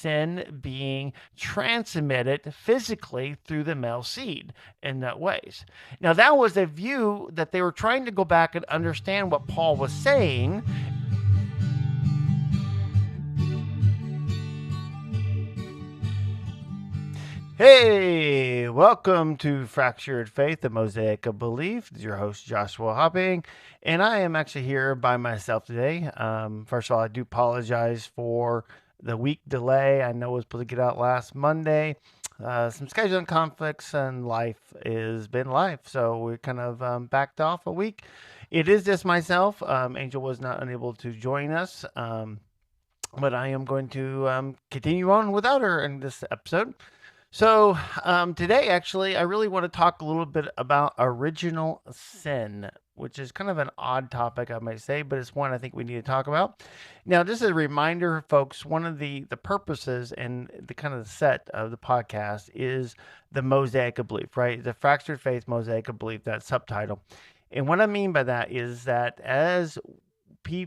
sin being transmitted physically through the male seed in that ways. Now, that was a view that they were trying to go back and understand what Paul was saying. Hey, welcome to Fractured Faith, the Mosaic of Belief. This is your host, Joshua Hopping, and I am actually here by myself today. First of all, I do apologize for the week delay. I know it was supposed to get out last Monday. Some scheduling conflicts and life has been life, so we kind of backed off a week. It is just myself. Angel was not unable to join us, but I am going to continue on without her in this episode. So today, actually, I really want to talk a little bit about original sin, which is kind of an odd topic, I might say, but it's one I think we need to talk about. Now, just as a reminder, folks, one of the purposes and the kind of the set of the podcast is the Mosaic of Belief, right? The Fractured Faith Mosaic of Belief, that subtitle. And what I mean by that is that as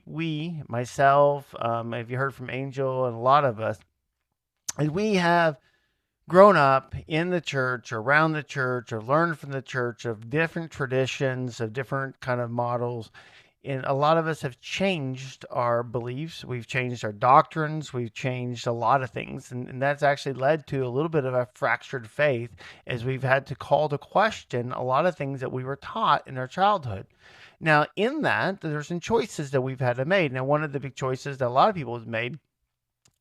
we, myself, if you heard from Angel and a lot of us, we have grown up in the church, around the church, or learned from the church of different traditions, of different kind of models. And a lot of us have changed our beliefs. We've changed our doctrines. We've changed a lot of things. And that's actually led to a little bit of a fractured faith as we've had to call to question a lot of things that we were taught in our childhood. Now, in that, there's some choices that we've had to make. Now, one of the big choices that a lot of people have made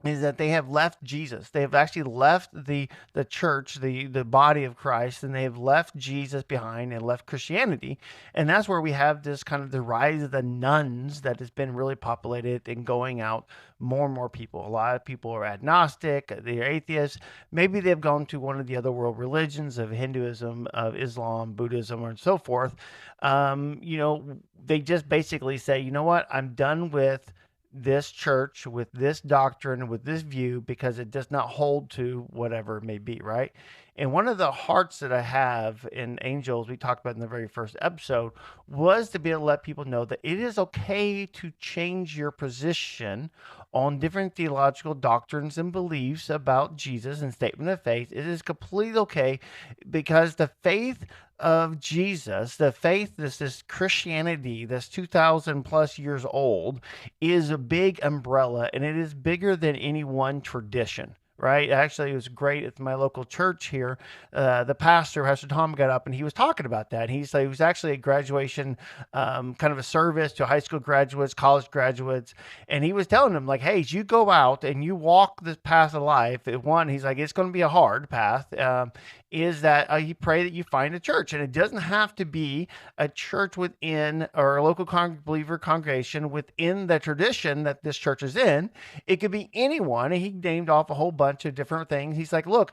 is that they have left Jesus. They have actually left the church, the body of Christ, and they have left Jesus behind and left Christianity. And that's where we have this kind of the rise of the nuns that has been really populated and going out more and more people. A lot of people are agnostic, they're atheists. Maybe they've gone to one of the other world religions of Hinduism, of Islam, Buddhism, and so forth. They just basically say, you know what, I'm done with this church, with this doctrine, with this view, because it does not hold to whatever it may be, right? And one of the hearts that I have in Angels, we talked about in the very first episode, was to be able to let people know that it is okay to change your position on different theological doctrines and beliefs about Jesus and statement of faith. It is completely okay, because the faith of Jesus, the faith, this Christianity, that's 2,000 plus years old, is a big umbrella, and it is bigger than any one tradition. Right? Actually, it was great at my local church here. The Pastor Tom, got up and he was talking about that. He said it was actually a graduation, kind of a service to high school graduates, college graduates. And he was telling them, like, hey, as you go out and you walk this path of life, he's like, it's going to be a hard path. Is that you pray that you find a church, and it doesn't have to be a church within or a local believer congregation within the tradition that this church is in. It could be anyone, and he named off a whole bunch of different things. He's like, look,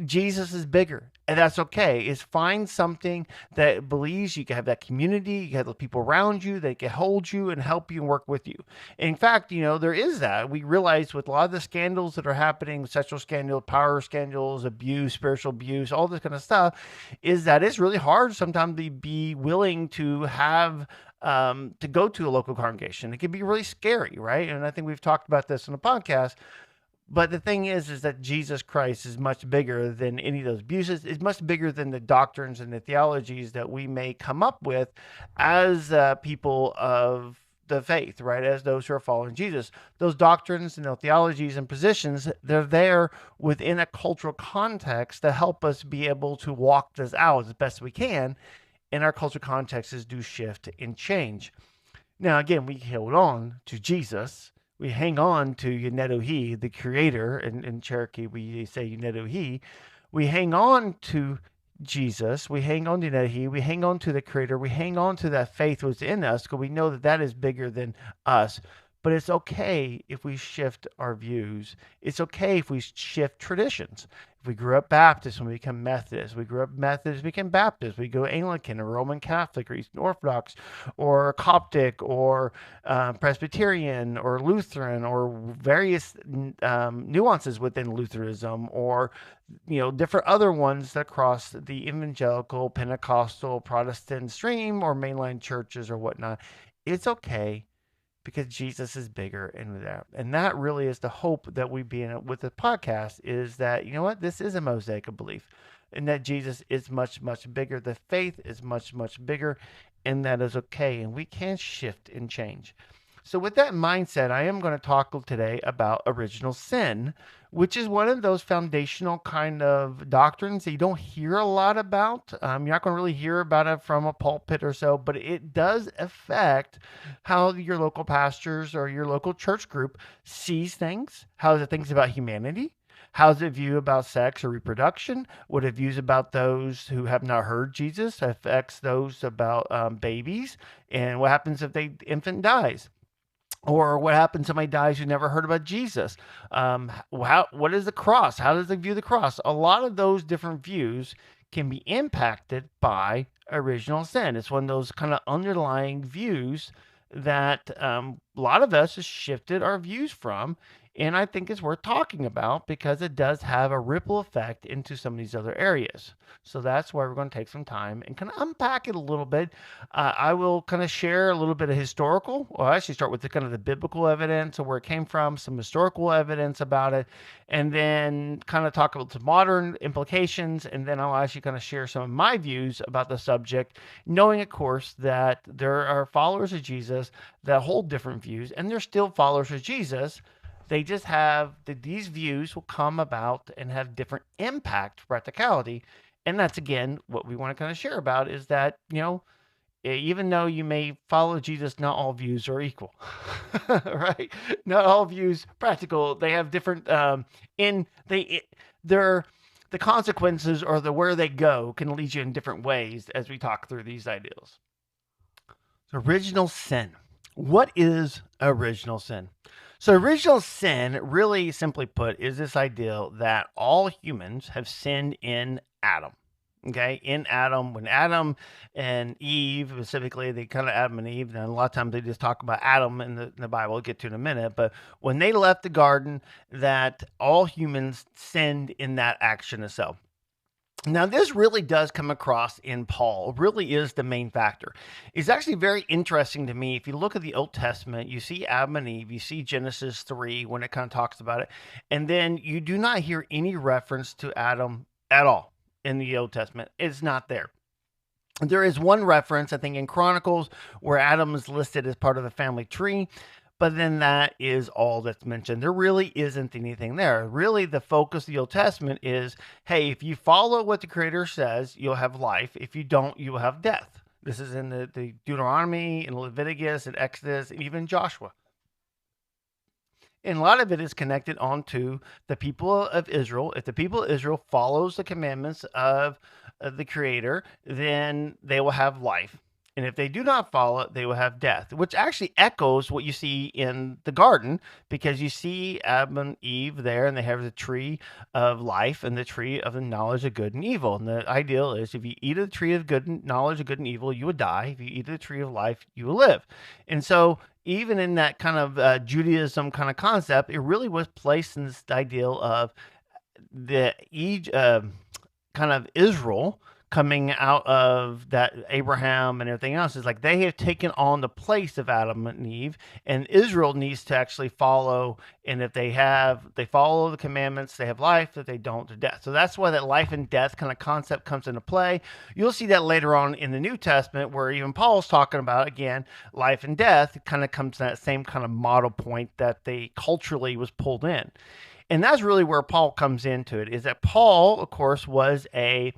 Jesus is bigger, and that's okay. Is find something that believes you can have that community, you can have the people around you that can hold you and help you and work with you. In fact, there is that. We realize with a lot of the scandals that are happening, sexual scandals, power scandals, abuse, spiritual abuse, all this kind of stuff, is that it's really hard sometimes to be willing to have to go to a local congregation. It can be really scary, right? And I think we've talked about this on the podcast. But the thing is that Jesus Christ is much bigger than any of those abuses. It's much bigger than the doctrines and the theologies that we may come up with as people of the faith, right? As those who are following Jesus. Those doctrines and theologies and positions, they're there within a cultural context to help us be able to walk this out as best we can. And our cultural contexts do shift and change. Now, again, we hold on to Jesus. We hang on to Yunedohi, the creator. In Cherokee, we say Yunedohi. We hang on to Jesus. We hang on to Yunedohi. We hang on to the creator. We hang on to that faith within us because we know that that is bigger than us. But it's okay if we shift our views. It's okay if we shift traditions. If we grew up Baptist and we become Methodist, we grew up Methodist, we become Baptist, we go Anglican or Roman Catholic or Eastern Orthodox or Coptic or Presbyterian or Lutheran or various nuances within Lutheranism or different other ones across the evangelical, Pentecostal, Protestant stream or mainline churches or whatnot. It's okay because Jesus is bigger, and that really is the hope that we be in with the podcast, is that, you know what, this is a mosaic of belief, and that Jesus is much, much bigger. The faith is much, much bigger, and that is okay, and we can shift and change. So, with that mindset, I am going to talk today about original sin, which is one of those foundational kind of doctrines that you don't hear a lot about. You're not going to really hear about it from a pulpit or so, but it does affect how your local pastors or your local church group sees things, how it thinks about humanity. How's it view about sex or reproduction? What it views about those who have not heard Jesus affects those about babies, and what happens if the infant dies, or what happens if somebody dies who never heard about Jesus? What is the cross? How does it view the cross? A lot of those different views can be impacted by original sin. It's one of those kind of underlying views that a lot of us has shifted our views from. And I think it's worth talking about because it does have a ripple effect into some of these other areas. So that's why we're going to take some time and kind of unpack it a little bit. I will kind of share a little bit of historical. Well, I actually start with the kind of the biblical evidence of where it came from, some historical evidence about it, and then kind of talk about some modern implications. And then I'll actually kind of share some of my views about the subject, knowing, of course, that there are followers of Jesus that hold different views, and they're still followers of Jesus. They just have these views will come about and have different impact, practicality. And that's, again, what we want to kind of share about is that, even though you may follow Jesus, not all views are equal, right? Not all views practical. They have different, the consequences or where they go can lead you in different ways as we talk through these ideals. So original sin. What is original sin? So original sin, really simply put, is this idea that all humans have sinned in Adam. Okay, in Adam, when Adam and Eve, specifically, they kind of Adam and Eve, and a lot of times they just talk about Adam in the Bible, we'll get to in a minute, but when they left the garden, that all humans sinned in that action itself. Now, this really does come across in Paul, really is the main factor. It's actually very interesting to me. If you look at the Old Testament, you see Adam and Eve, you see Genesis 3 when it kind of talks about it, and then you do not hear any reference to Adam at all in the Old Testament. It's not there. There is one reference, I think, in Chronicles where Adam is listed as part of the family tree, but then that is all that's mentioned. There really isn't anything there. Really, the focus of the Old Testament is, hey, if you follow what the Creator says, you'll have life. If you don't, you will have death. This is in the Deuteronomy, in Leviticus, in Exodus, and even Joshua. And a lot of it is connected onto the people of Israel. If the people of Israel follows the commandments of the Creator, then they will have life. And if they do not follow it, they will have death, which actually echoes what you see in the garden, because you see Adam and Eve there, and they have the tree of life and the tree of the knowledge of good and evil. And the ideal is if you eat of the tree of knowledge of good and evil, you will die. If you eat of the tree of life, you will live. And so even in that kind of Judaism kind of concept, it really was placed in this ideal of the kind of Israel coming out of that Abraham and everything else. Is like they have taken on the place of Adam and Eve, and Israel needs to actually follow. And if they follow the commandments, they have life. If they don't, they're death. So that's why that life and death kind of concept comes into play. You'll see that later on in the New Testament, where even Paul's talking about, again, life and death. It kind of comes to that same kind of model point that they culturally was pulled in. And that's really where Paul comes into it, is that Paul, of course, was a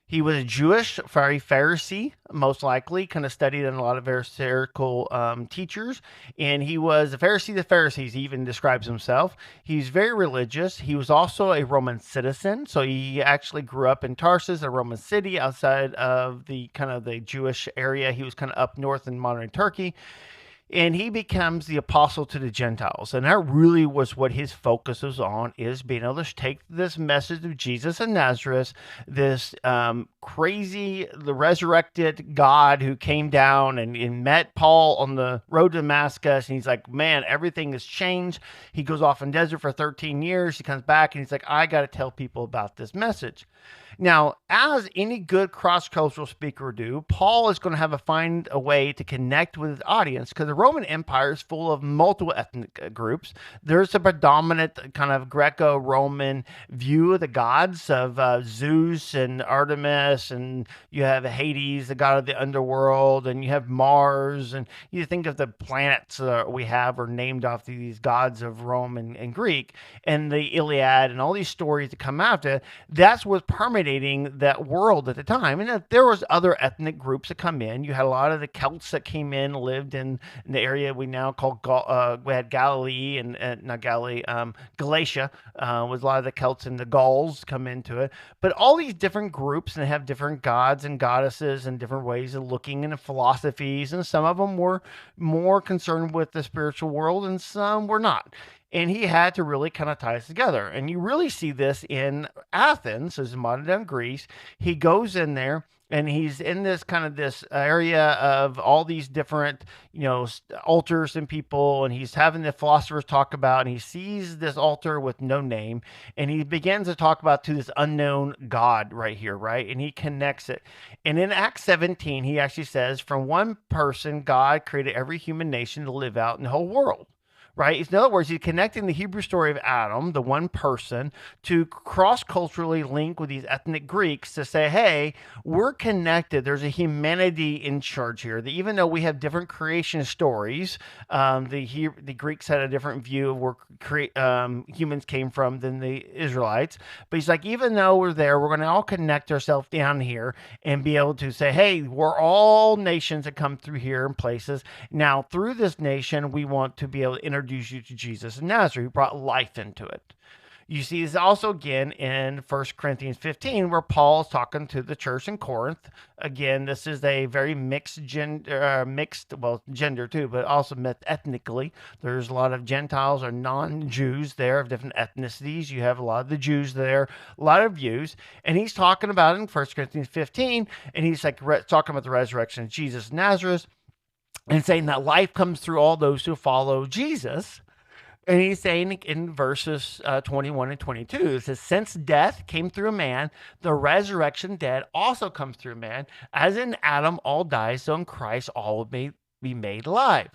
Jewish, very Pharisee, most likely, kind of studied in a lot of Pharisaical teachers. And he was a Pharisee of the Pharisees, he even describes himself. He's very religious. He was also a Roman citizen. So he actually grew up in Tarsus, a Roman city outside of the kind of the Jewish area. He was kind of up north in modern Turkey. And he becomes the apostle to the Gentiles. And that really was what his focus was on, is being able to take this message of Jesus of Nazareth, this crazy, the resurrected God who came down and met Paul on the road to Damascus. And he's like, man, everything has changed. He goes off in desert for 13 years. He comes back and he's like, I got to tell people about this message. Now, as any good cross-cultural speaker would do, Paul is going to find a way to connect with his audience, because Roman Empire is full of multiple ethnic groups. There's a predominant kind of Greco-Roman view of the gods of Zeus and Artemis, and you have Hades, the god of the underworld, and you have Mars, and you think of the planets we have are named after these gods of Rome and Greek, and the Iliad and all these stories that come after. That's what's permeating that world at the time. And there was other ethnic groups that come in. You had a lot of the Celts that came in, lived in the area we now call we had Galilee and not Galilee, Galatia was a lot of the Celts and the Gauls come into it. But all these different groups, and they have different gods and goddesses and different ways of looking into philosophies, and some of them were more concerned with the spiritual world and some were not. And he had to really kind of tie us together. And you really see this in Athens, as modern Greece. He goes in there and he's in this kind of this area of all these different, altars and people, and he's having the philosophers talk about, and he sees this altar with no name, and he begins to talk about to this unknown God right here, right? And he connects it. And in Acts 17, he actually says, from one person, God created every human nation to live out in the whole world. Right? In other words, he's connecting the Hebrew story of Adam, the one person, to cross-culturally link with these ethnic Greeks to say, hey, we're connected. There's a humanity in charge here. That even though we have different creation stories, the Greeks had a different view of where humans came from than the Israelites. But he's like, even though we're there, we're going to all connect ourselves down here and be able to say, hey, we're all nations that come through here in places. Now, through this nation, we want to be able to introduce you to Jesus of Nazareth, who brought life into it. You see this also again in 1 Corinthians 15, where Paul is talking to the church in Corinth. Again, this is a very mixed gender too, but also ethnically. There's a lot of Gentiles or non-Jews there of different ethnicities. You have a lot of the Jews there, a lot of views. And he's talking about it in 1 Corinthians 15, and he's like talking about the resurrection of Jesus of Nazareth, and saying that life comes through all those who follow Jesus. And he's saying in verses 21 and 22, it says, since death came through a man, the resurrection dead also comes through a man. As in Adam all die, so in Christ all may be made alive.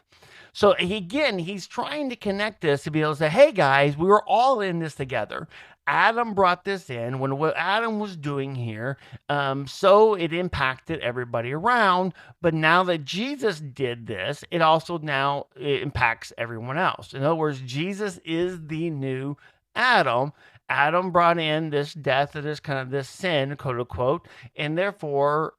So he's trying to connect this to be able to say, hey guys, we were all in this together. Adam brought this in when what Adam was doing here, so it impacted everybody around. But now that Jesus did this, it also now impacts everyone else. In other words, Jesus is the new Adam. Adam brought in this death, or this sin, quote unquote, and therefore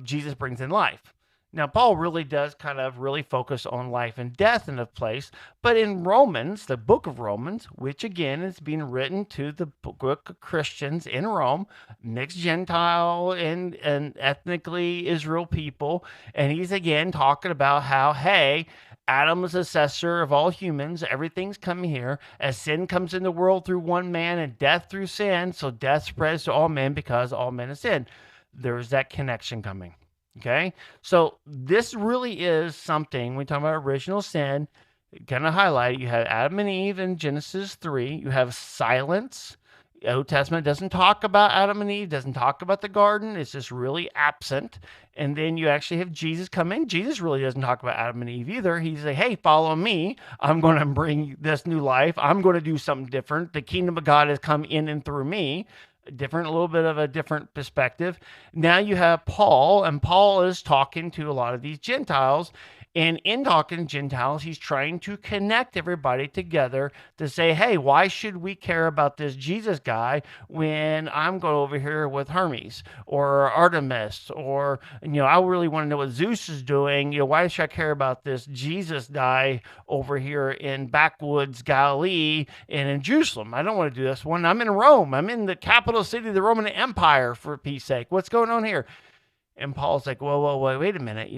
Jesus brings in life. Now, Paul really does kind of really focus on life and death in a place, but in Romans, the book of Romans, which again is being written to the book of Christians in Rome, mixed Gentile and ethnically Israel people, and he's again talking about how, hey, Adam is the successor of all humans. Everything's coming here. As sin comes in the world through one man and death through sin, so death spreads to all men because all men have sinned. There's that connection coming. Okay, so this really is something, when we talk about original sin, kind of highlight, you have Adam and Eve in Genesis 3, you have silence. Old Testament doesn't talk about Adam and Eve, doesn't talk about the garden, it's just really absent. And then you actually have Jesus come in. Jesus really doesn't talk about Adam and Eve either. He's like, hey, follow me. I'm going to bring this new life. I'm going to do something different. The kingdom of God has come in and through me. A little bit of a different perspective. Now you have Paul, and Paul is talking to a lot of these Gentiles. And in talking to Gentiles, he's trying to connect everybody together to say, hey, why should we care about this Jesus guy when I'm going over here with Hermes or Artemis, or, I really want to know what Zeus is doing. Why should I care about this Jesus guy over here in backwoods Galilee and in Jerusalem? I don't want to do this one. I'm in Rome. I'm in the capital city of the Roman Empire, for peace sake. What's going on here? And Paul's like, whoa, wait a minute.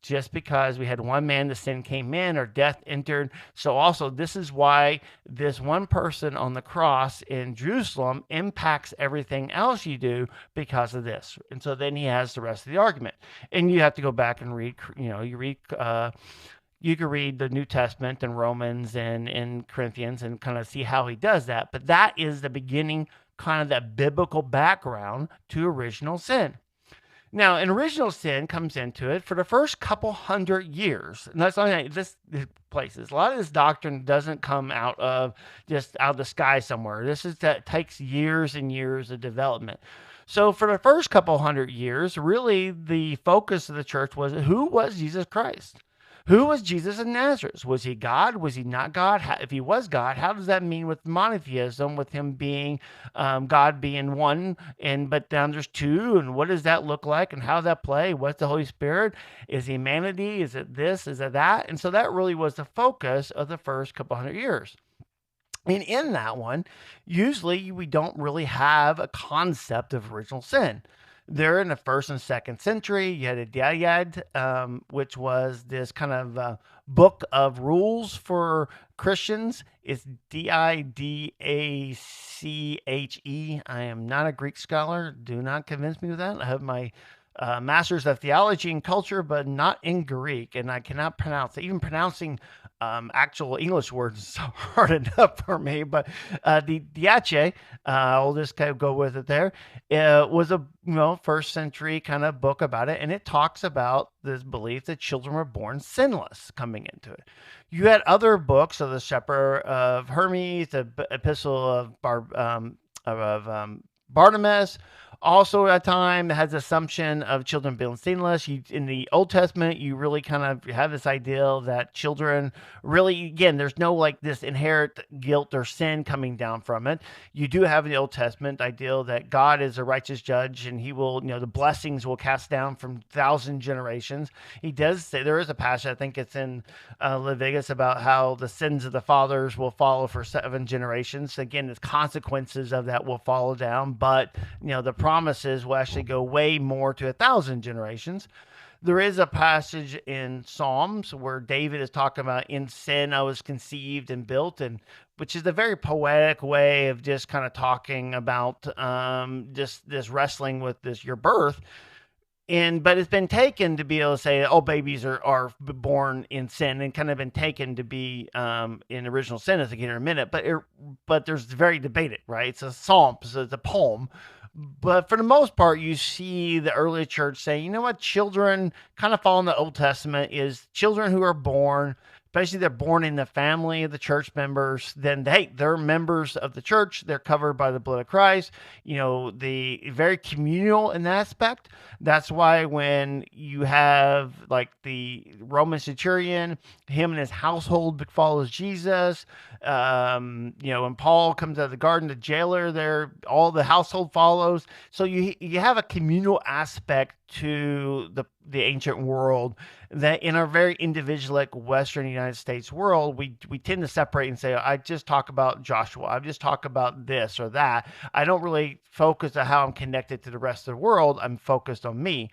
Just because we had one man, the sin came in, or death entered. So also, this is why this one person on the cross in Jerusalem impacts everything else you do because of this. And so then he has the rest of the argument. And you have to go back and read, you can read the New Testament and Romans and in Corinthians and kind of see how he does that. But that is the beginning, kind of that biblical background to original sin. Now, an original sin comes into it for the first couple hundred years. And that's only this places. A lot of this doctrine doesn't come out of just out of the sky somewhere. This is that takes years and years of development. So for the first couple hundred years, really the focus of the church was who was Jesus Christ? Who was Jesus of Nazareth? Was he God? Was he not God? If he was God, how does that mean with monotheism, with him being God being one, and but then there's two, and what does that look like, and how does that play? What's the Holy Spirit? Is he humanity? Is it this? Is it that? And so that really was the focus of the first couple hundred years. And in that one, usually we don't really have a concept of original sin. There in the first and second century, you had a Diad, which was this kind of book of rules for Christians. It's Didache. I am not a Greek scholar. Do not convince me with that. I have my master's of theology and culture, but not in Greek, and I cannot pronounce it. Even pronouncing actual English words is so hard enough for me. But the Diache, I'll just kind of go with it there. Was a first century kind of book about it, and it talks about this belief that children were born sinless coming into it. You had other books of the Shepherd of Hermes, the Epistle of Bartimaeus. Also, at a time that has assumption of children being sinless. In the Old Testament, you really kind of have this idea that children really, again, there's no like this inherent guilt or sin coming down from it. You do have in the Old Testament idea that God is a righteous judge, and he will, the blessings will cast down from 1,000 generations. He does say, there is a passage, I think it's in Leviticus, about how the sins of the fathers will follow for 7 generations. Again, the consequences of that will follow down, but the promises will actually go way more to 1,000 generations. There is a passage in Psalms where David is talking about, in sin I was conceived and built, and which is a very poetic way of just kind of talking about just this wrestling with this your birth. But it's been taken to be able to say, oh, babies are born in sin, and kind of been taken to be in original sin, as I get in a minute. But there's very debated, right? It's a psalm, so it's a poem. But for the most part, you see the early church saying, you know what, children kind of fall in the Old Testament is children who are born, especially they're born in the family of the church members, then they're members of the church. They're covered by the blood of Christ. The very communal in that aspect. That's why when you have like the Roman centurion, him and his household follows Jesus. When Paul comes out of the garden, the jailer there, all the household follows. So you have a communal aspect to the ancient world that in our very individualistic Western United States world, we tend to separate and say, I just talk about Joshua. I just talk about this or that. I don't really focus on how I'm connected to the rest of the world. I'm focused on me.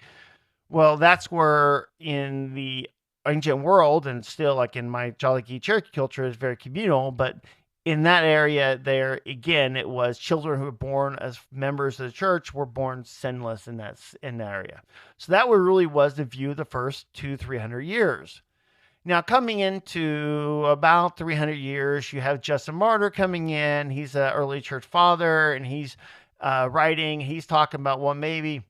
Well, that's where in the ancient world, and still like in my Jolly Key Cherokee culture, is very communal, but in that area there, again, it was children who were born as members of the church were born sinless in that area. So that really was the view of the first 200-300 years. Now, coming into about 300 years, you have Justin Martyr coming in. He's an early church father, and he's writing. He's talking about, well, maybe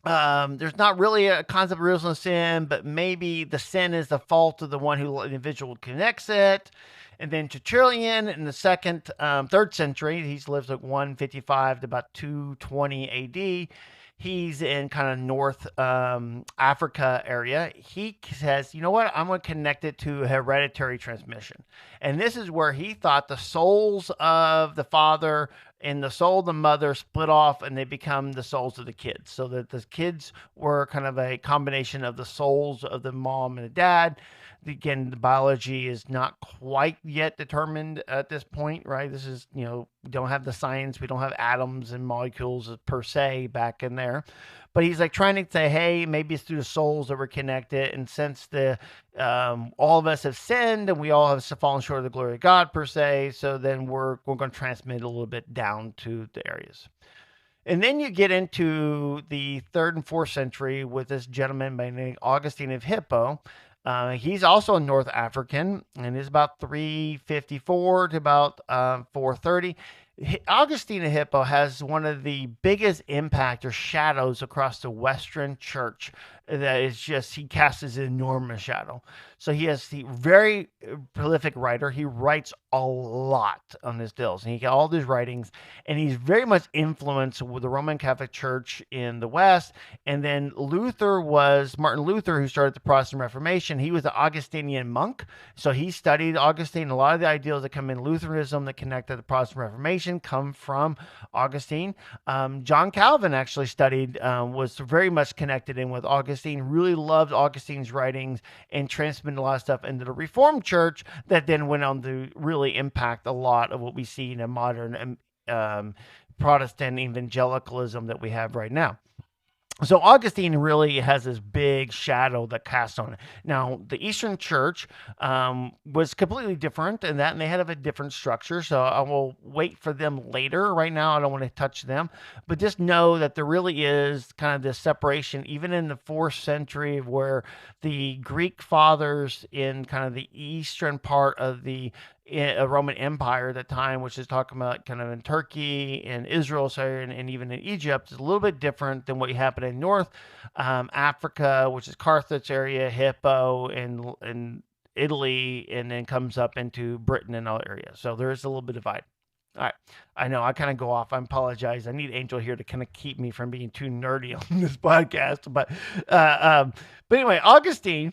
there's not really a concept of original sin, but maybe the sin is the fault of the one who the individual connects it. And then Tertullian in the third century, he lives like 155 to about 220 AD. He's in kind of North Africa area. He says, you know what? I'm going to connect it to hereditary transmission. And this is where he thought the souls of the father and the soul of the mother split off and they become the souls of the kids. So that the kids were kind of a combination of the souls of the mom and the dad. Again, the biology is not quite yet determined at this point, right? This is, we don't have the science. We don't have atoms and molecules per se back in there. But he's like trying to say, hey, maybe it's through the souls that we're connected. And since all of us have sinned and we all have fallen short of the glory of God per se, so then we're going to transmit a little bit down to the areas. And then you get into the 3rd and 4th century with this gentleman by the name Augustine of Hippo. He's also a North African, and is about 354 to about 430. Augustine of Hippo has one of the biggest impact or shadows across the Western church. That is just, he casts this enormous shadow. So he has the very prolific writer. He writes a lot on his deals, and he got all these writings, and he's very much influenced with the Roman Catholic Church in the West. And then Martin Luther, who started the Protestant Reformation. He was an Augustinian monk, so he studied Augustine. A lot of the ideals that come in Lutheranism that connect to the Protestant Reformation come from Augustine. John Calvin actually studied, was very much connected in with Augustine, really loved Augustine's writings, and transmitted a lot of stuff into the Reformed Church that then went on to really impact a lot of what we see in a modern Protestant evangelicalism that we have right now. So Augustine really has this big shadow that casts on it. Now, the Eastern Church was completely different in that, and they had a different structure. So I will wait for them later. Right now, I don't want to touch them, but just know that there really is kind of this separation, even in the 4th century, where the Greek fathers in kind of the eastern part of the Roman Empire at the time, which is talking about kind of in Turkey and Israel, and even in Egypt, is a little bit different than what happened in North Africa, which is Carthage area, Hippo, and Italy, and then comes up into Britain and other areas. So there is a little bit of divide. All right. I know I kind of go off. I apologize. I need Angel here to kind of keep me from being too nerdy on this podcast. But anyway, Augustine,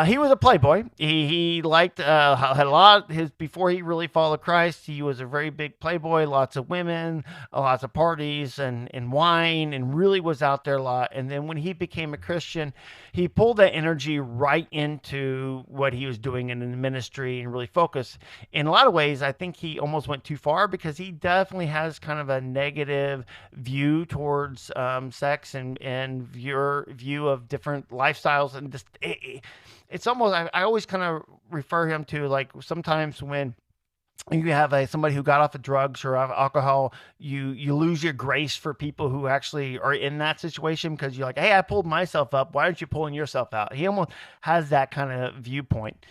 he was a playboy. He liked, had a lot, before he really followed Christ, he was a very big playboy, lots of women, lots of parties and wine, and really was out there a lot. And then when he became a Christian, he pulled that energy right into what he was doing in the ministry and really focused. In a lot of ways, I think he almost went too far, because he definitely has kind of a negative view towards sex and view of different lifestyles, and just it's almost, I always kind of refer him to, like, sometimes when you have somebody who got off of drugs or alcohol, you lose your grace for people who actually are in that situation, because you're like, hey, I pulled myself up, why aren't you pulling yourself out? He almost has that kind of viewpoint.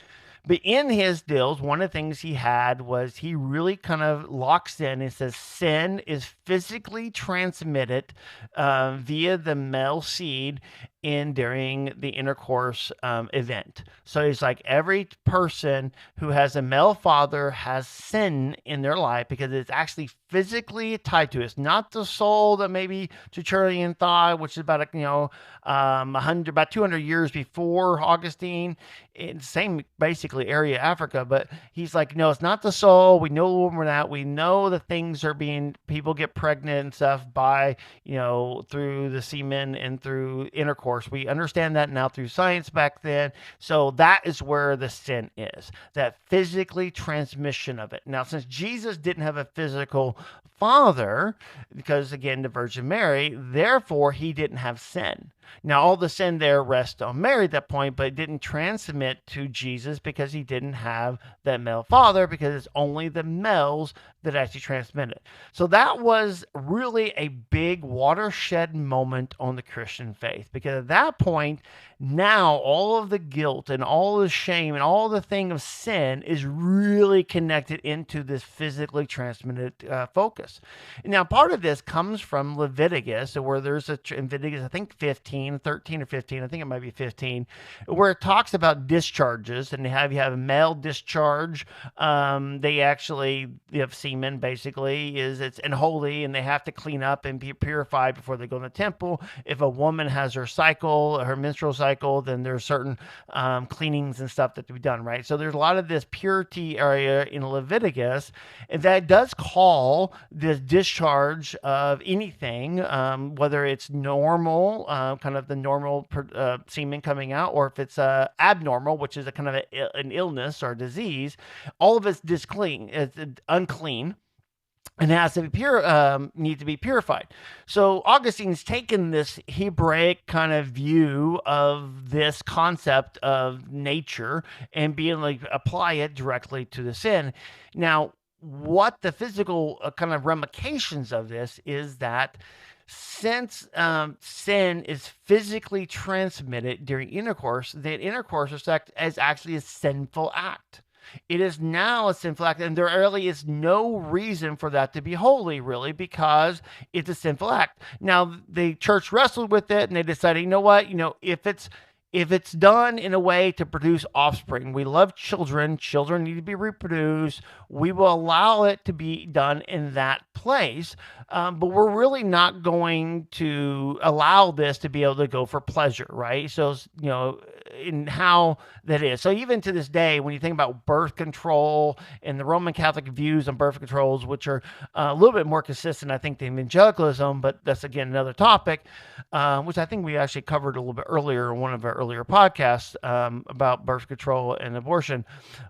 But in his deals, one of the things he had was he really kind of locks in and says sin is physically transmitted via the male seed during the intercourse event. So he's like, every person who has a male father has sin in their life, because it's actually physically tied to it. It's not the soul that maybe Tertullian thought, which is about 200 years before Augustine, in the same basically area Africa. But he's like, no, it's not the soul. We know more that. We know that things are people get pregnant and stuff by through the semen and through intercourse. We understand that now through science back then. So that is where the sin is, that physically transmission of it. Now, since Jesus didn't have a physical father, because again, the Virgin Mary, therefore he didn't have sin. Now, all the sin there rests on Mary at that point, but it didn't transmit to Jesus because he didn't have that male father, because it's only the males that actually transmit it. So that was really a big watershed moment on the Christian faith, because at that point, now all of the guilt and all the shame and all the thing of sin is really connected into this physically transmitted focus. Now, part of this comes from Leviticus, where there's in Leviticus, I think 13 or 15, I think it might be 15, where it talks about discharges, and you have a male discharge. They have semen, basically, it's unholy, and they have to clean up and be purified before they go to the temple. If a woman has her menstrual cycle, then there's certain cleanings and stuff that to be done, right? So there's a lot of this purity area in Leviticus, and that does call this discharge of anything, whether it's normal, kind of the normal semen coming out, or if it's abnormal, which is a kind of an illness or disease. All of it's unclean, and has to be need to be purified. So Augustine's taken this Hebraic kind of view of this concept of nature and being like apply it directly to the sin. Now, what the physical kind of ramifications of this is that since sin is physically transmitted during intercourse, that intercourse is actually a sinful act. It is now a sinful act, and there really is no reason for that to be holy, really, because it's a sinful act. Now, the church wrestled with it, and they decided, you know what, if it's done in a way to produce offspring, we love children. Children need to be reproduced. We will allow it to be done in that place, but we're really not going to allow this to be able to go for pleasure, right? So, in how that is. So even to this day, when you think about birth control and the Roman Catholic views on birth controls, which are a little bit more consistent, I think, than evangelicalism, but that's again another topic, which I think we actually covered a little bit earlier in one of our earlier podcasts about birth control and abortion.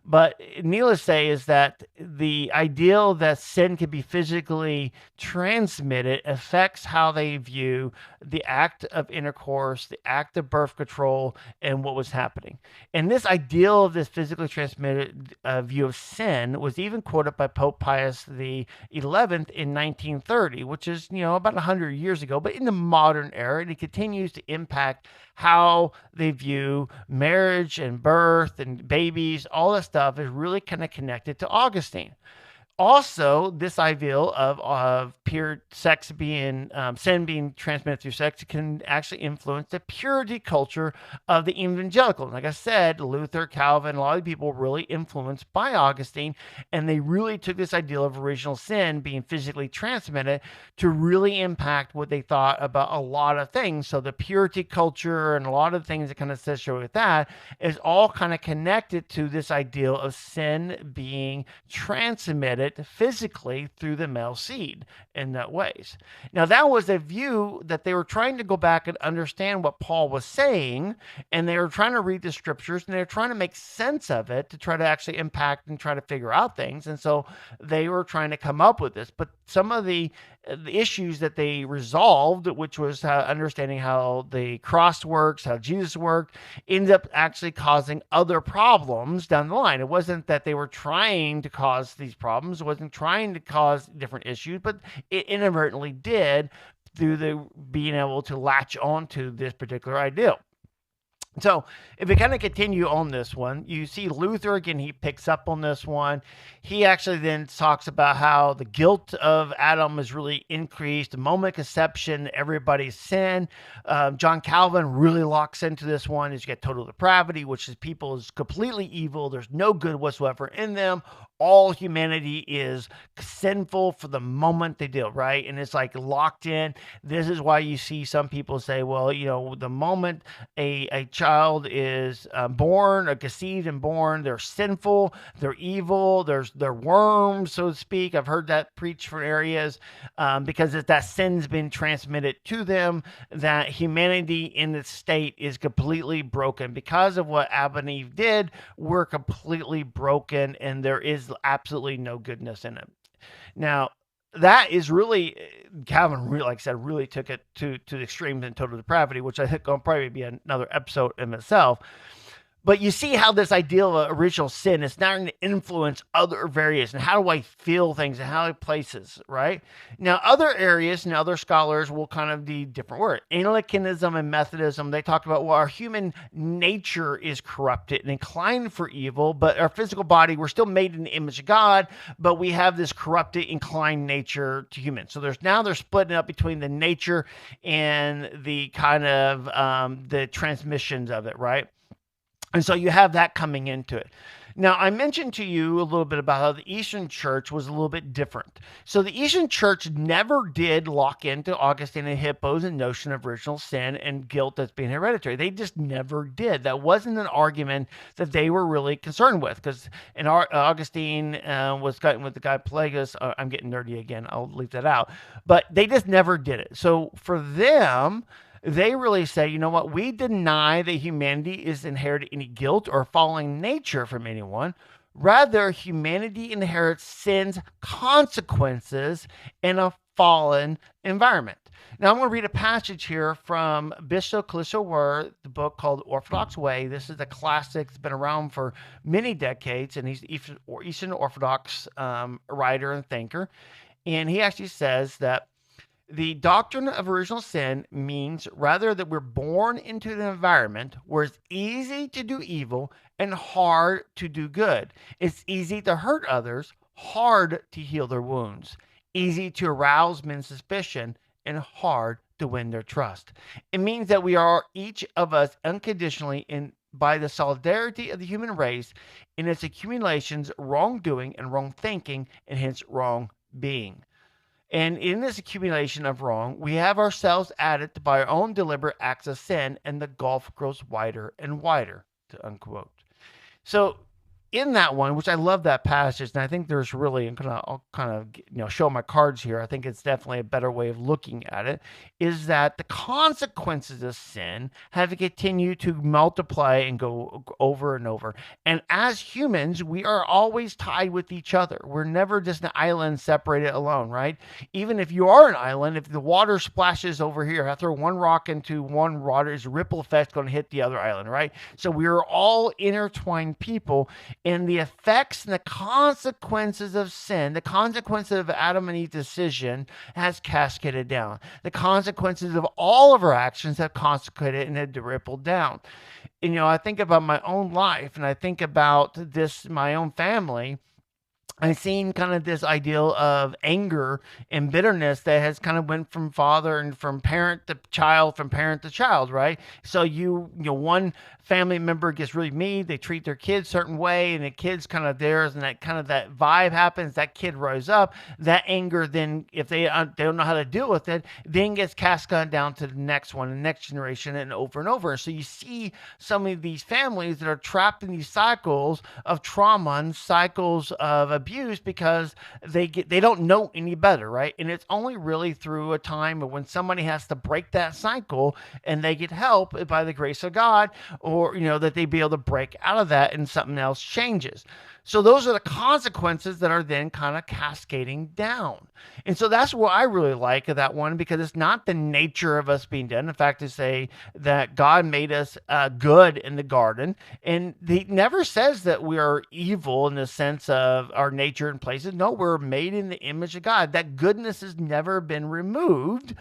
But needless to say is that the ideal that sin can be physically transmitted affects how they view the act of intercourse, the act of birth control, and what was happening. And this ideal of this physically transmitted view of sin was even quoted by Pope Pius the 11th in 1930, which is, about 100 years ago, but in the modern era, and it continues to impact how they view marriage and birth and babies. All that stuff is really kind of connected to Augustine. Also, this ideal of pure sex being sin being transmitted through sex can actually influence the purity culture of the evangelical. Like I said, Luther, Calvin, a lot of people were really influenced by Augustine, and they really took this ideal of original sin being physically transmitted to really impact what they thought about a lot of things. So the purity culture and a lot of things that kind of associate with that is all kind of connected to this ideal of sin being transmitted physically through the male seed in that ways. Now, that was a view that they were trying to go back and understand what Paul was saying, and they were trying to read the scriptures, and they were trying to make sense of it to try to actually impact and try to figure out things. And so they were trying to come up with this. But some of the issues that they resolved, which was understanding how the cross works, how Jesus worked, ended up actually causing other problems down the line. It wasn't that they were trying to cause these problems, it wasn't trying to cause different issues, but it inadvertently did through the being able to latch onto this particular ideal. So if we kind of continue on this one, you see Luther again, he picks up on this one. He actually then talks about how the guilt of Adam is really increased. The moment of conception, everybody's sin. John Calvin really locks into this one. Is you get total depravity, which is people is completely evil. There's no good whatsoever in them. All humanity is sinful for the moment they do, right? And it's like locked in. This is why you see some people say, well, the moment a child is born, or conceived and born, they're sinful, they're evil, they're worms, so to speak. I've heard that preached for areas because that sin's been transmitted to them, that humanity in its state is completely broken. Because of what Adam and Eve did, we're completely broken, and there is absolutely no goodness in it. Now, that is really, Calvin, really, like I said, really took it to the extremes in total depravity, which I think will probably be another episode in itself. But you see how this ideal of original sin is starting to influence other areas, and how do I feel things and how it places, right? Now, other areas and other scholars will kind of be different word. Anglicanism and Methodism, they talk about, well, our human nature is corrupted and inclined for evil, but our physical body, we're still made in the image of God, but we have this corrupted, inclined nature to humans. So they're splitting up between the nature and the kind of the transmissions of it, right? And so you have that coming into it. Now, I mentioned to you a little bit about how the Eastern Church was a little bit different. So the Eastern Church never did lock into Augustine and Hippo's notion of original sin and guilt that's being hereditary. They just never did. That wasn't an argument that they were really concerned with, because Augustine was fighting with the guy Pelagius. I'm getting nerdy again. I'll leave that out. But they just never did it. So for them, they really say, you know what, we deny that humanity is inherited any guilt or fallen nature from anyone. Rather, humanity inherits sin's consequences in a fallen environment. Now, I'm going to read a passage here from Bishop Callisto Ware, the book called Orthodox Way. This is a classic that's been around for many decades, and he's Eastern Orthodox writer and thinker. And he actually says that the doctrine of original sin means rather that we're born into an environment where it's easy to do evil and hard to do good. It's easy to hurt others, hard to heal their wounds, easy to arouse men's suspicion, and hard to win their trust. It means that we are each of us unconditionally in by the solidarity of the human race in its accumulations, wrongdoing and wrong thinking, and hence wrong being. And in this accumulation of wrong, we have ourselves added by our own deliberate acts of sin, and the gulf grows wider and wider, to unquote. So in that one, which I love that passage, and I think there's really, I'll kind of show my cards here. I think it's definitely a better way of looking at it, is that the consequences of sin have to continue to multiply and go over and over. And as humans, we are always tied with each other. We're never just an island separated alone, right? Even if you are an island, if the water splashes over here, I throw one rock into one water, is a ripple effect going to hit the other island, right? So we are all intertwined people. And the effects and the consequences of sin, the consequences of Adam and Eve's decision has cascaded down. The consequences of all of our actions have cascaded and had rippled down. And, I think about my own life, and I think about my own family. I've seen kind of this ideal of anger and bitterness that has kind of went from father and from parent to child, right? So one family member gets really mean, they treat their kids a certain way, and the kid's kind of theirs, and that vibe happens, that kid rose up, that anger then, if they don't know how to deal with it, then gets cascaded down to the next one, the next generation, and over. So you see some of these families that are trapped in these cycles of trauma and cycles of abuse because they don't know any better, right? And it's only really through a time when somebody has to break that cycle and they get help by the grace of God, or that they be able to break out of that and something else changes. So those are the consequences that are then kind of cascading down. And so that's what I really like of that one, because it's not the nature of us being done. In fact, to say that God made us good in the garden, and he never says that we are evil in the sense of our nature and places. No, we're made in the image of God. That goodness has never been removed,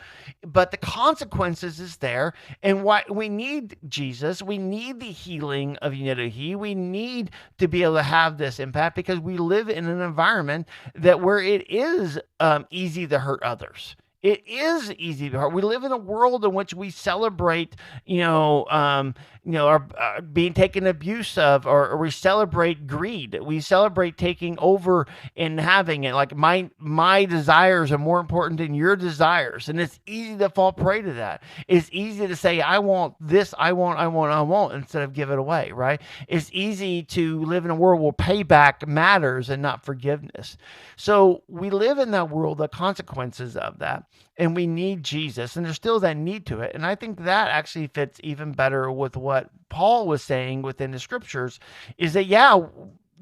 but the consequences is there. And why we need Jesus, we need the healing of unity. We need to be able to have this impact, because we live in an environment where it is easy to hurt others. It is easy to hurt. We live in a world in which we celebrate, being taken abuse of, or we celebrate greed. We celebrate taking over and having it. Like my desires are more important than your desires, and it's easy to fall prey to that. It's easy to say, I want this, I want, instead of give it away, right? It's easy to live in a world where payback matters and not forgiveness. So we live in that world, the consequences of that. And we need Jesus, and there's still that need to it. And I think that actually fits even better with what Paul was saying within the scriptures, is that,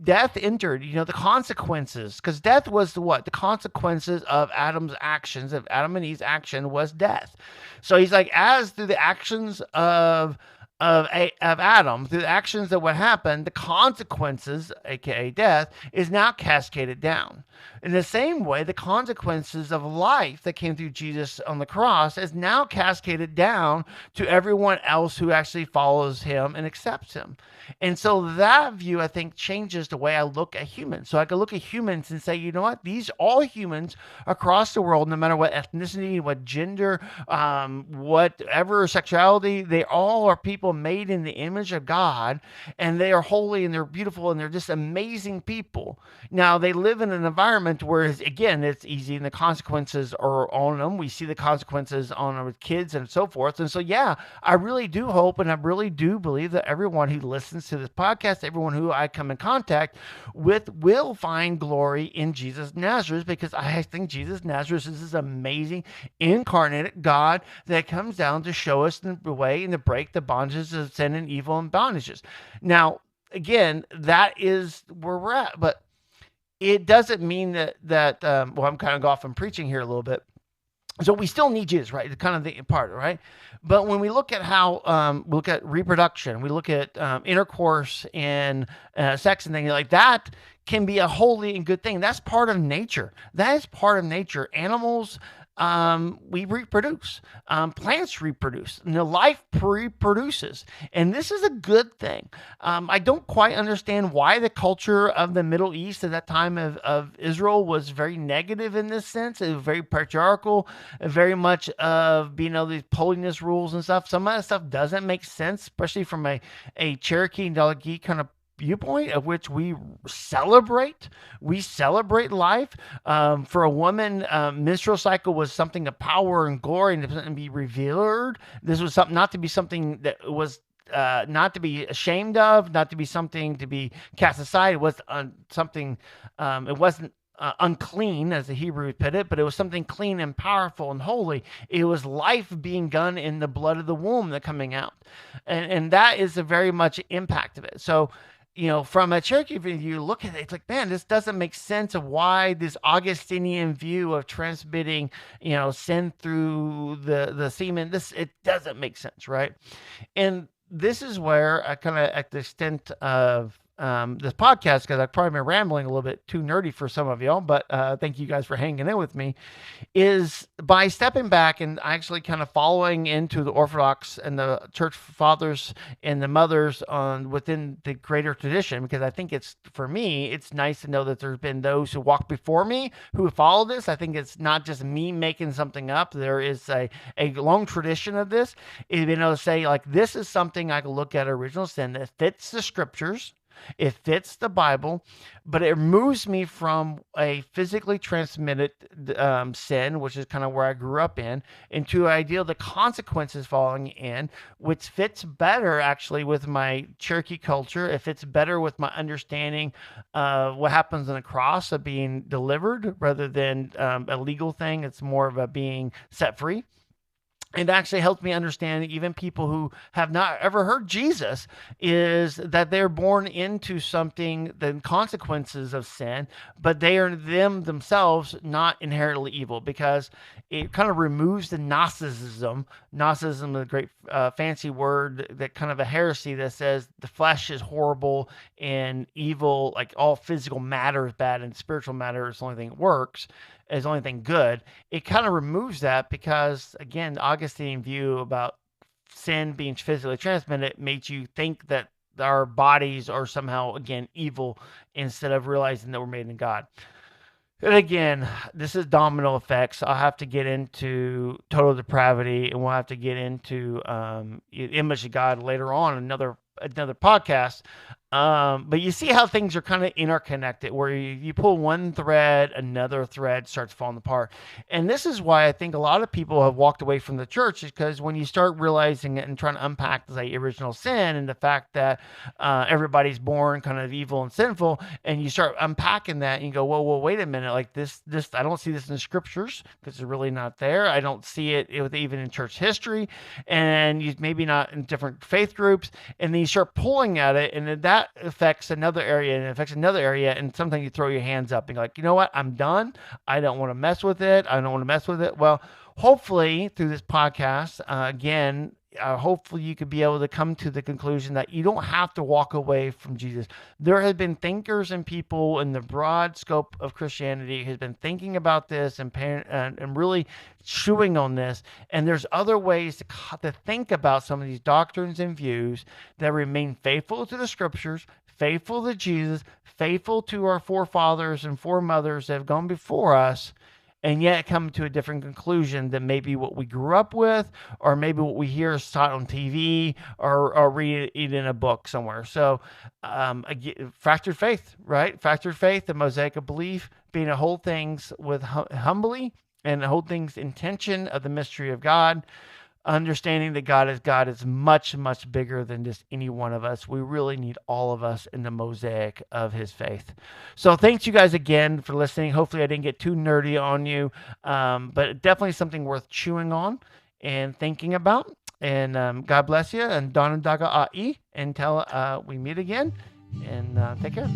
death entered, the consequences, because death was the consequences of Adam's actions, of Adam and Eve's action was death. So he's like, as through the actions of Adam, through the actions that would happen, the consequences, aka death, is now cascaded down. In the same way, the consequences of life that came through Jesus on the cross is now cascaded down to everyone else who actually follows him and accepts him. And so that view, I think, changes the way I look at humans. So I can look at humans and say, you know what? These all humans across the world, no matter what ethnicity, what gender, whatever sexuality, they all are people made in the image of God, and they are holy and they're beautiful and they're just amazing people. Now, they live in an environment where, again, it's easy and the consequences are on them. We see the consequences on our kids and so forth. And so, I really do hope, and I really do believe that everyone who listens to this podcast, everyone who I come in contact with, will find glory in Jesus Nazareth, because I think Jesus Nazareth is this amazing incarnated God that comes down to show us the way and to break the bondages of sin and evil and bondages. Now, again, that is where we're at, but it doesn't mean that I'm kind of off from preaching here a little bit. So we still need Jesus, right? It's kind of the part, right? But when we look at how, we look at reproduction, we look at intercourse and sex and things like that, can be a holy and good thing. That's part of nature. That is part of nature. Animals, we reproduce. Plants reproduce. Life reproduces. And this is a good thing. I don't quite understand why the culture of the Middle East at that time of Israel was very negative in this sense. It was very patriarchal, very much of being able these holiness rules and stuff. Some of that stuff doesn't make sense, especially from a Cherokee and Delegate kind of viewpoint of which we celebrate life. For a woman, menstrual cycle was something of power and glory and to be revered. This was something not to be something that was not to be ashamed of, not to be something to be cast aside. It was something, it wasn't unclean, as the Hebrews put it, but it was something clean and powerful and holy. It was life being done in the blood of the womb that coming out. And that is a very much impact of it. So, from a Cherokee view, you look at it, it's like, man, this doesn't make sense of why this Augustinian view of transmitting, sin through the semen, it doesn't make sense, right? And this is where I kind of, at the extent of this podcast, because I've probably been rambling a little bit too nerdy for some of y'all, but thank you guys for hanging in with me, is by stepping back and actually kind of following into the Orthodox and the church fathers and the mothers within the greater tradition, because I think for me, it's nice to know that there's been those who walked before me who follow this. I think it's not just me making something up. There is a long tradition of this. Being able to say, like, this is something I can look at original sin that fits the scriptures. It fits the Bible, but it moves me from a physically transmitted sin, which is kind of where I grew up into an idea of the consequences falling in, which fits better actually with my Cherokee culture. It fits better with my understanding of what happens on the cross of being delivered rather than a legal thing. It's more of a being set free. It actually helped me understand even people who have not ever heard Jesus, is that they're born into something, the consequences of sin, but they are themselves not inherently evil, because it kind of removes the Gnosticism. Gnosticism is a great fancy word, that kind of a heresy that says the flesh is horrible and evil, like all physical matter is bad and spiritual matter is the only thing that works, is the only thing good. It kind of removes that because, again, the Augustine view about sin being physically transmitted makes you think that our bodies are somehow, again, evil, instead of realizing that we're made in God. And again, this is domino effects. I'll have to get into total depravity, and we'll have to get into image of God later on, another podcast. But you see how things are kind of interconnected, where you pull one thread, another thread starts falling apart. And this is why I think a lot of people have walked away from the church, is because when you start realizing it and trying to unpack the original sin and the fact that everybody's born kind of evil and sinful, and you start unpacking that and you go, whoa, wait a minute, like this, I don't see this in the scriptures because it's really not there. I don't see it even in church history, and maybe not in different faith groups. And then you start pulling at it, and then that affects another area, and it affects another area, and sometimes you throw your hands up and you're like, you know what, I'm done. I don't want to mess with it. Well, hopefully through this podcast, hopefully you could be able to come to the conclusion that you don't have to walk away from Jesus. There have been thinkers and people in the broad scope of Christianity who's been thinking about this and really chewing on this. And there's other ways to think about some of these doctrines and views that remain faithful to the scriptures, faithful to Jesus, faithful to our forefathers and foremothers that have gone before us, and yet come to a different conclusion than maybe what we grew up with, or maybe what we hear is taught on TV, or read it in a book somewhere. So, fractured faith, right? Fractured faith, the mosaic of belief, being to hold things with humbly and hold things in tension of the mystery of God. Understanding that God is much, much bigger than just any one of us. We really need all of us in the mosaic of his faith. So thanks you guys again for listening. Hopefully I didn't get too nerdy on you, but definitely something worth chewing on and thinking about. And God bless you, and Don and Daga Ai, until we meet again, and take care.